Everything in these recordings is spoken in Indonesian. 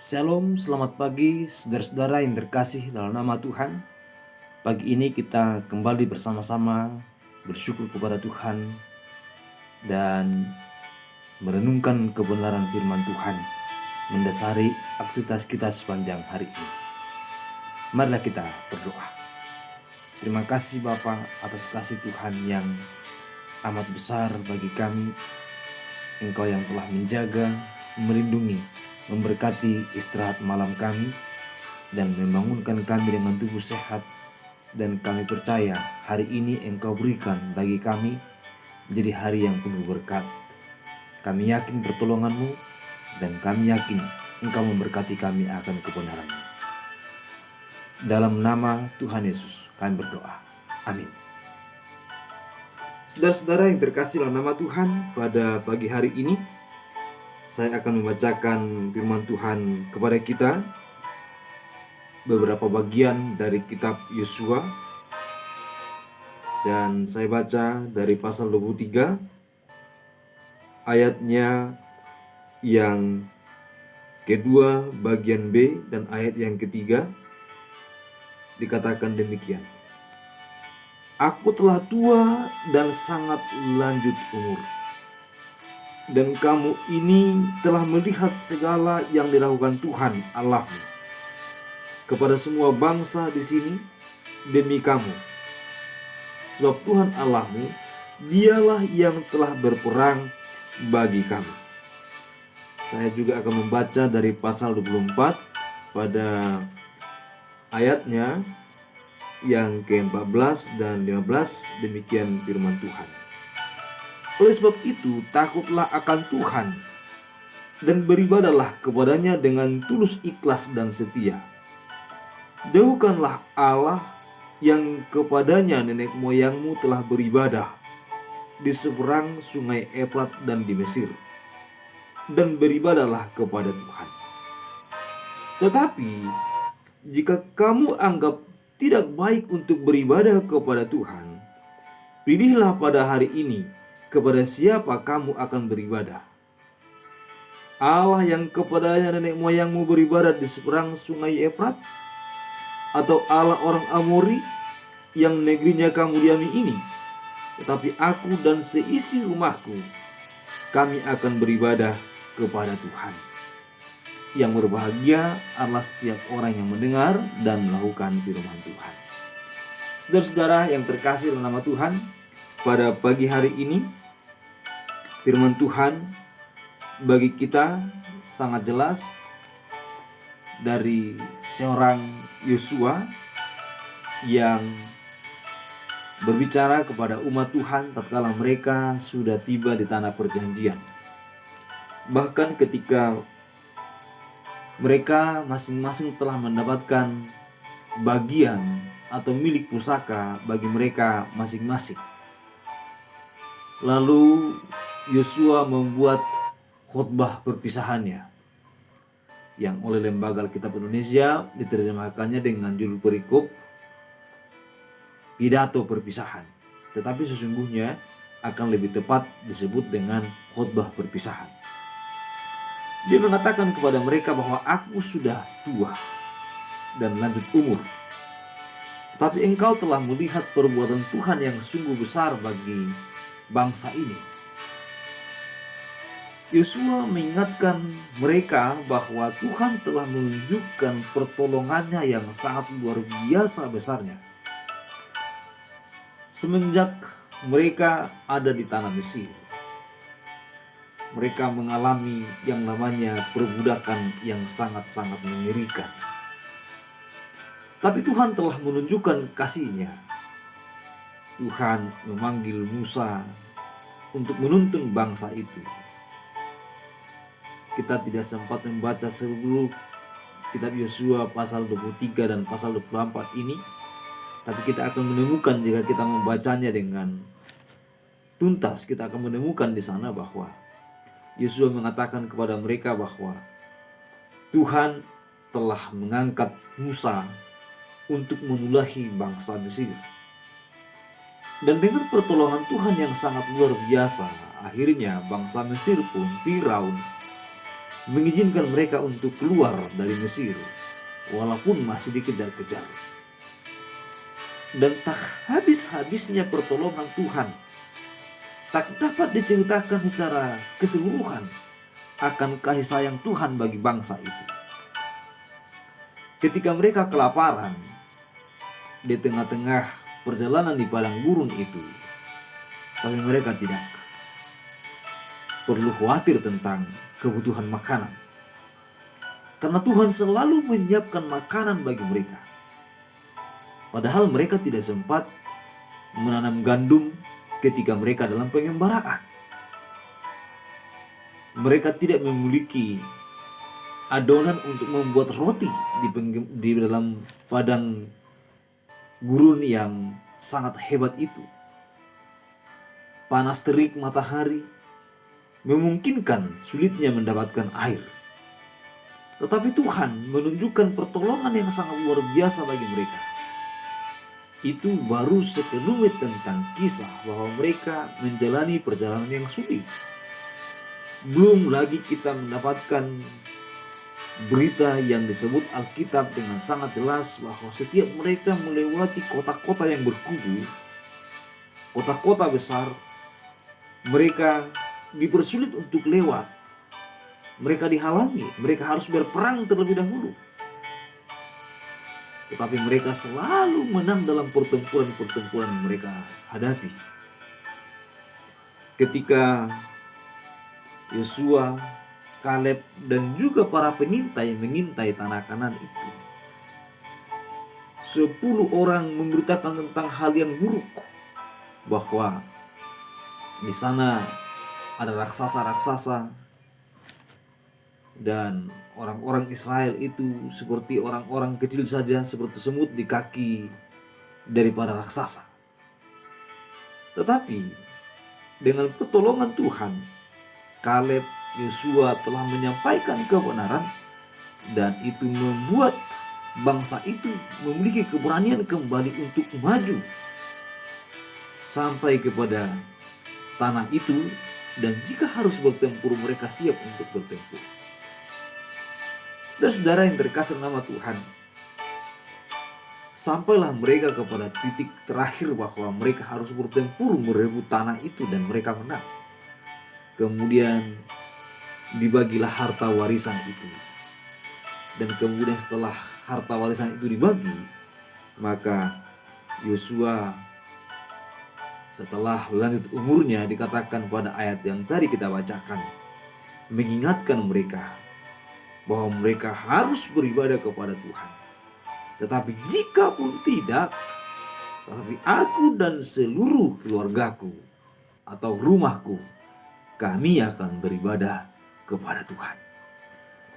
Shalom, selamat pagi saudara-saudara yang terkasih dalam nama Tuhan. Pagi ini kita kembali bersama-sama bersyukur kepada Tuhan dan merenungkan kebenaran firman Tuhan mendasari aktivitas kita sepanjang hari ini. Marilah kita berdoa. Terima kasih Bapa atas kasih Tuhan yang amat besar bagi kami. Engkau yang telah menjaga, melindungi, memberkati istirahat malam kami dan membangunkan kami dengan tubuh sehat. Dan kami percaya hari ini Engkau berikan bagi kami menjadi hari yang penuh berkat. Kami yakin pertolongan-Mu dan kami yakin Engkau memberkati kami akan kebenaran-Mu. Dalam nama Tuhan Yesus kami berdoa. Amin. Saudara-saudara yang terkasih dalam nama Tuhan, pada pagi hari ini saya akan membacakan firman Tuhan kepada kita, beberapa bagian dari kitab Yosua. Dan saya baca dari pasal 23 ayatnya yang kedua bagian B dan ayat yang ketiga. Dikatakan demikian: Aku telah tua dan sangat lanjut umur, dan kamu ini telah melihat segala yang dilakukan Tuhan Allahmu kepada semua bangsa di sini demi kamu. Sebab Tuhan Allahmu, dialah yang telah berperang bagi kamu. Saya juga akan membaca dari pasal 24 pada ayatnya yang ke-14 dan 15. Demikian firman Tuhan. Oleh sebab itu, takutlah akan Tuhan dan beribadahlah kepadanya dengan tulus ikhlas dan setia. Jauhkanlah Allah yang kepadanya nenek moyangmu telah beribadah di seberang sungai Efrat dan di Mesir, dan beribadahlah kepada Tuhan. Tetapi jika kamu anggap tidak baik untuk beribadah kepada Tuhan, pilihlah pada hari ini kepada siapa kamu akan beribadah. Allah yang kepadanya nenek moyangmu beribadah di seberang sungai Efrat, atau Allah orang Amori yang negerinya kamu diami ini? Tetapi aku dan seisi rumahku, kami akan beribadah kepada Tuhan. Yang berbahagia adalah setiap orang yang mendengar dan melakukan firman Tuhan. Saudara-saudara yang terkasih dalam nama Tuhan, pada pagi hari ini firman Tuhan bagi kita sangat jelas dari seorang Yosua yang berbicara kepada umat Tuhan tatkala mereka sudah tiba di tanah perjanjian. Bahkan ketika mereka masing-masing telah mendapatkan bagian atau milik pusaka bagi mereka masing-masing. Lalu Yosua membuat khotbah perpisahannya, yang oleh Lembaga Alkitab Indonesia diterjemahkannya dengan judul perikop pidato perpisahan. Tetapi sesungguhnya akan lebih tepat disebut dengan khotbah perpisahan. Dia mengatakan kepada mereka bahwa aku sudah tua dan lanjut umur, tetapi engkau telah melihat perbuatan Tuhan yang sungguh besar bagi bangsa ini. Yosua mengingatkan mereka bahwa Tuhan telah menunjukkan pertolongannya yang sangat luar biasa besarnya semenjak mereka ada di tanah Mesir. Mereka mengalami yang namanya perbudakan yang sangat-sangat mengerikan. Tapi Tuhan telah menunjukkan kasih-Nya. Tuhan memanggil Musa untuk menuntun bangsa itu. Kita tidak sempat membaca seluruh kitab Yosua pasal 23 dan pasal 24 ini, tapi kita akan menemukan jika kita membacanya dengan tuntas, kita akan menemukan di sana bahwa Yosua mengatakan kepada mereka bahwa Tuhan telah mengangkat Musa untuk menulahi bangsa Mesir. Dan dengan pertolongan Tuhan yang sangat luar biasa, akhirnya bangsa Mesir pun, Firaun, mengizinkan mereka untuk keluar dari Mesir walaupun masih dikejar-kejar. Dan tak habis-habisnya pertolongan Tuhan, tak dapat diceritakan secara keseluruhan akan kasih sayang Tuhan bagi bangsa itu. Ketika mereka kelaparan di tengah-tengah perjalanan di padang gurun itu, tapi mereka tidak perlu khawatir tentang kebutuhan makanan, karena Tuhan selalu menyiapkan makanan bagi mereka. Padahal mereka tidak sempat menanam gandum ketika mereka dalam pengembaraan. Mereka tidak memiliki adonan untuk membuat roti di dalam padang gurun yang sangat hebat itu. Panas terik matahari memungkinkan sulitnya mendapatkan air. Tetapi Tuhan menunjukkan pertolongan yang sangat luar biasa bagi mereka. Itu baru sekelumit tentang kisah bahwa mereka menjalani perjalanan yang sulit. Belum lagi kita mendapatkan berita yang disebut Alkitab dengan sangat jelas bahwa setiap mereka melewati kota-kota yang berkubu, kota-kota besar, mereka dipersulit untuk lewat. Mereka dihalangi, mereka harus berperang terlebih dahulu. Tetapi mereka selalu menang dalam pertempuran-pertempuran yang mereka hadapi. Ketika Yosua, Kaleb, dan juga para pengintai mengintai tanah Kanaan itu, 10 orang memberitakan tentang hal yang buruk, bahwa di sana ada raksasa-raksasa, dan orang-orang Israel itu seperti orang-orang kecil saja, seperti semut di kaki daripada raksasa. Tetapi dengan pertolongan Tuhan, Kaleb, Yosua telah menyampaikan kebenaran, dan itu membuat bangsa itu memiliki keberanian kembali untuk maju sampai kepada tanah itu, dan jika harus bertempur mereka siap untuk bertempur. Saudara-saudara yang terkasih nama Tuhan, sampailah mereka kepada titik terakhir bahwa mereka harus bertempur merebut tanah itu, dan mereka menang. Kemudian dibagilah harta warisan itu. Dan kemudian setelah harta warisan itu dibagi, maka Yosua setelah lanjut umurnya, dikatakan pada ayat yang tadi kita bacakan, mengingatkan mereka bahwa mereka harus beribadah kepada Tuhan. Tetapi jika pun tidak, tetapi aku dan seluruh keluargaku atau rumahku, kami akan beribadah kepada Tuhan.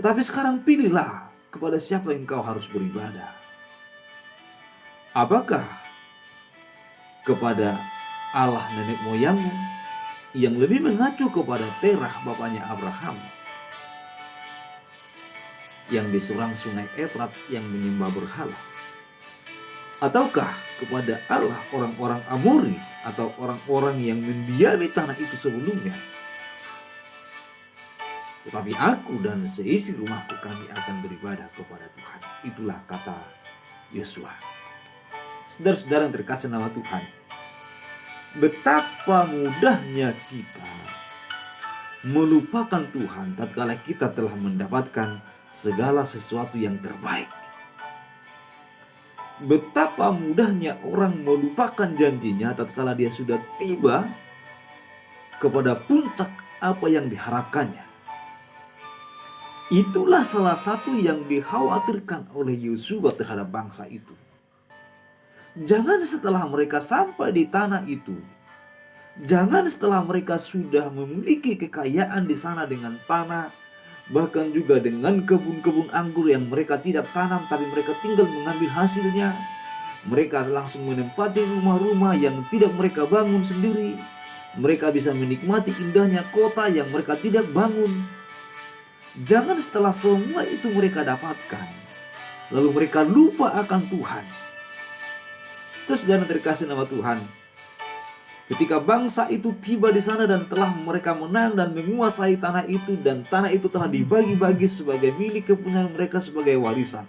Tetapi sekarang pilihlah kepada siapa yang kau harus beribadah. Apakah kepada Allah nenek moyangmu yang lebih mengacu kepada Terah bapaknya Abraham, yang di seberang sungai Efrat yang menyembah berhala? Ataukah kepada Allah orang-orang Amori atau orang-orang yang mendiami tanah itu sebelumnya? Tetapi aku dan seisi rumahku, kami akan beribadah kepada Tuhan. Itulah kata Yosua. Saudara-saudara yang terkasih nama Tuhan, betapa mudahnya kita melupakan Tuhan tatkala kita telah mendapatkan segala sesuatu yang terbaik. Betapa mudahnya orang melupakan janjinya tatkala dia sudah tiba kepada puncak apa yang diharapkannya. Itulah salah satu yang dikhawatirkan oleh Yosua terhadap bangsa itu. Jangan setelah mereka sampai di tanah itu, jangan setelah mereka sudah memiliki kekayaan di sana dengan tanah, bahkan juga dengan kebun-kebun anggur yang mereka tidak tanam tapi mereka tinggal mengambil hasilnya, mereka langsung menempati rumah-rumah yang tidak mereka bangun sendiri. Mereka bisa menikmati indahnya kota yang mereka tidak bangun. Jangan setelah semua itu mereka dapatkan, lalu mereka lupa akan Tuhan. Saudara terkasih nama Tuhan, Ketika bangsa itu tiba di sana dan telah mereka menang dan menguasai tanah itu, dan tanah itu telah dibagi-bagi sebagai milik kepunyaan mereka sebagai warisan,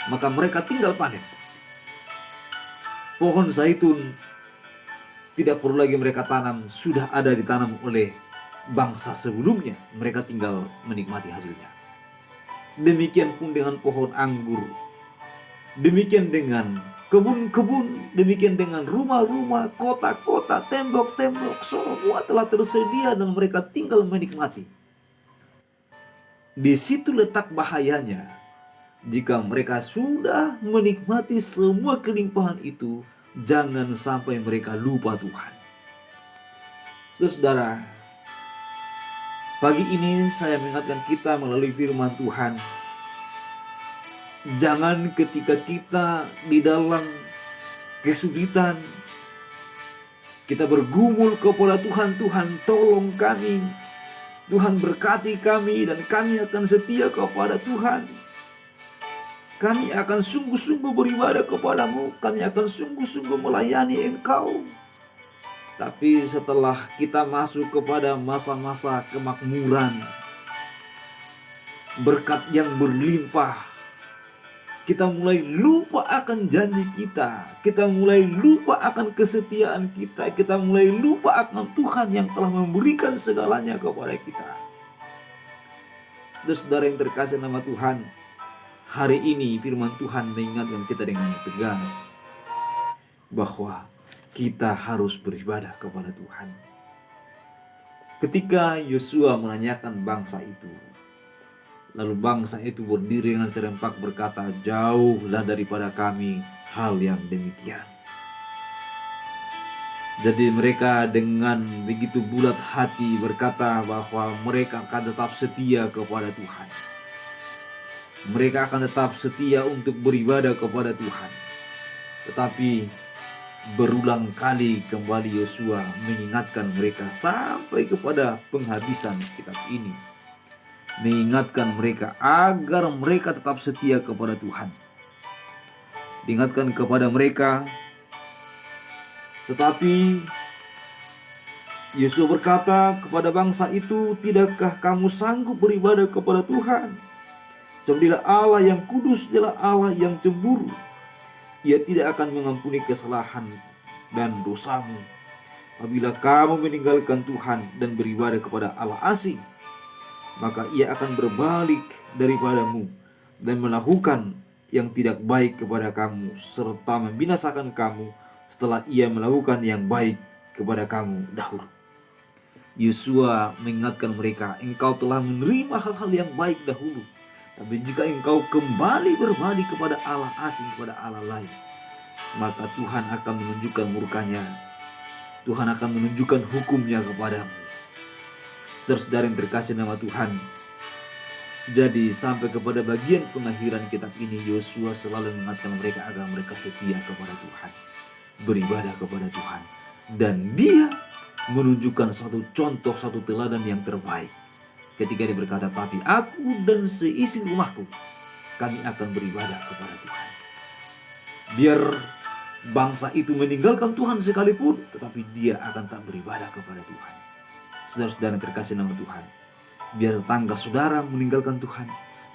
maka mereka tinggal panen. Pohon zaitun tidak perlu lagi mereka tanam, sudah ada ditanam oleh bangsa sebelumnya, mereka tinggal menikmati hasilnya. Demikian pun dengan pohon anggur, demikian dengan kebun-kebun, demikian dengan rumah-rumah, kota-kota, tembok-tembok, semua telah tersedia dan mereka tinggal menikmati. Di situ letak bahayanya. Jika mereka sudah menikmati semua kelimpahan itu, jangan sampai mereka lupa Tuhan. Saudara, pagi ini saya mengingatkan kita melalui firman Tuhan, jangan ketika kita di dalam kesulitan, kita bergumul kepada Tuhan, Tuhan tolong kami, Tuhan berkati kami, dan kami akan setia kepada Tuhan. Kami akan sungguh-sungguh beribadah kepadamu, kami akan sungguh-sungguh melayani Engkau. Tapi setelah kita masuk kepada masa-masa kemakmuran, berkat yang berlimpah, kita mulai lupa akan janji kita mulai lupa akan kesetiaan kita mulai lupa akan Tuhan yang telah memberikan segalanya kepada kita. Saudara yang terkasih nama Tuhan, hari ini firman Tuhan mengingatkan kita dengan tegas bahwa kita harus beribadah kepada Tuhan. Ketika Yosua menanyakan bangsa itu, lalu bangsa itu berdiri dengan serempak berkata, jauhlah daripada kami hal yang demikian. Jadi mereka dengan begitu bulat hati berkata bahwa mereka akan tetap setia kepada Tuhan. Mereka akan tetap setia untuk beribadah kepada Tuhan. Tetapi berulang kali kembali Yosua mengingatkan mereka sampai kepada penghabisan kitab ini, mengingatkan mereka agar mereka tetap setia kepada Tuhan. Diingatkan kepada mereka, tetapi Yosua berkata kepada bangsa itu, tidakkah kamu sanggup beribadah kepada Tuhan? Sebab dialah Allah yang kudus, dialah Allah yang cemburu. Ia tidak akan mengampuni kesalahan dan dosamu apabila kamu meninggalkan Tuhan dan beribadah kepada Allah asing. Maka ia akan berbalik daripadamu dan melakukan yang tidak baik kepada kamu, serta membinasakan kamu setelah ia melakukan yang baik kepada kamu dahulu. Yosua mengingatkan mereka, engkau telah menerima hal-hal yang baik dahulu, tapi jika engkau kembali berbalik kepada Allah asing, kepada Allah lain, maka Tuhan akan menunjukkan murkanya, Tuhan akan menunjukkan hukumnya kepadamu. Saudara-saudara yang terkasih nama Tuhan, jadi sampai kepada bagian pengakhiran kitab ini, Yosua selalu mengingatkan mereka agar mereka setia kepada Tuhan, beribadah kepada Tuhan. Dan dia menunjukkan satu contoh, satu teladan yang terbaik ketika dia berkata, tapi aku dan seisi rumahku, kami akan beribadah kepada Tuhan. Biar bangsa itu meninggalkan Tuhan sekalipun, tetapi dia akan tak beribadah kepada Tuhan. Saudara-saudara yang terkasih nama Tuhan, biar tetangga saudara meninggalkan Tuhan,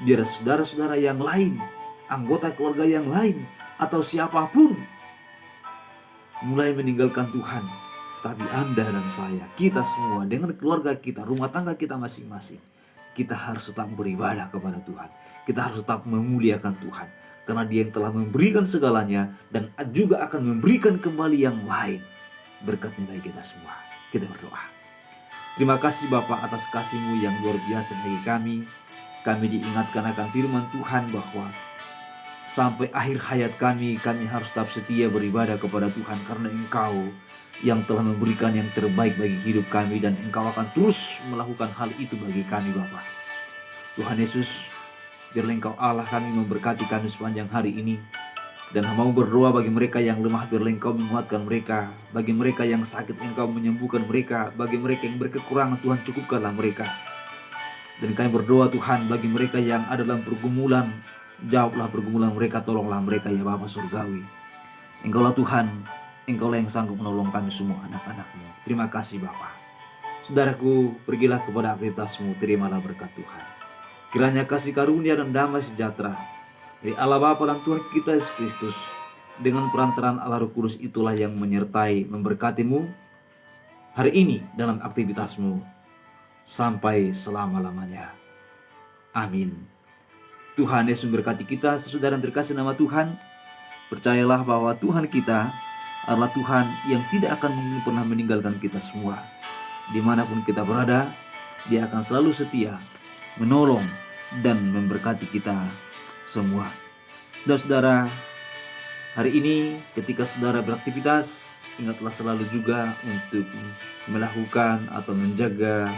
biar saudara-saudara yang lain, anggota keluarga yang lain, atau siapapun mulai meninggalkan Tuhan, tapi Anda dan saya, kita semua dengan keluarga kita, rumah tangga kita masing-masing, kita harus tetap beribadah kepada Tuhan. Kita harus tetap memuliakan Tuhan, karena Dia yang telah memberikan segalanya dan juga akan memberikan kembali yang lain. Berkatnya bagi kita semua. Kita berdoa. Terima kasih Bapa atas kasih-Mu yang luar biasa bagi kami. Kami diingatkan akan firman Tuhan bahwa sampai akhir hayat kami harus tetap setia beribadah kepada Tuhan, karena Engkau yang telah memberikan yang terbaik bagi hidup kami, dan Engkau akan terus melakukan hal itu bagi kami Bapa. Tuhan Yesus, biarlah Engkau Allah kami memberkati kami sepanjang hari ini. Dan mau berdoa bagi mereka yang lemah, biarlah Engkau menguatkan mereka. Bagi mereka yang sakit, Engkau menyembuhkan mereka. Bagi mereka yang berkekurangan, Tuhan cukupkanlah mereka. Dan kami berdoa Tuhan, bagi mereka yang ada dalam pergumulan, jawablah pergumulan mereka, tolonglah mereka ya Bapa Surgawi. Engkaulah Tuhan Engkaulah yang sanggup menolong kami semua anak-anak-Mu. Terima kasih Bapa. Saudaraku, pergilah kepada aktivitasmu, terimalah berkat Tuhan. Kiranya kasih karunia dan damai sejahtera dari Allah Bapa dan Tuhan kita Yesus Kristus dengan perantaraan Allah Roh Kudus itulah yang menyertai memberkatimu hari ini dalam aktivitasmu sampai selama-lamanya. Amin. Tuhan Yesus memberkati kita, saudara terkasih nama Tuhan. Percayalah bahwa Tuhan kita adalah Tuhan yang tidak akan pernah meninggalkan kita semua. Dimanapun kita berada, Dia akan selalu setia, menolong, dan memberkati kita semua. Saudara-saudara, hari ini ketika saudara beraktivitas, ingatlah selalu juga untuk melakukan atau menjaga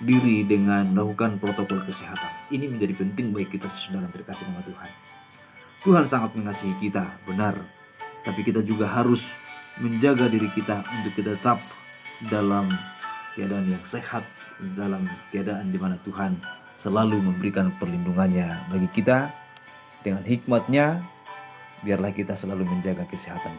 diri dengan melakukan protokol kesehatan. Ini menjadi penting bagi kita saudara terkasih nama Tuhan. Tuhan sangat mengasihi kita, benar. Tapi kita juga harus menjaga diri kita untuk kita tetap dalam keadaan yang sehat, dalam keadaan di mana Tuhan selalu memberikan perlindungannya bagi kita. Dengan hikmat-Nya, biarlah kita selalu menjaga kesehatan.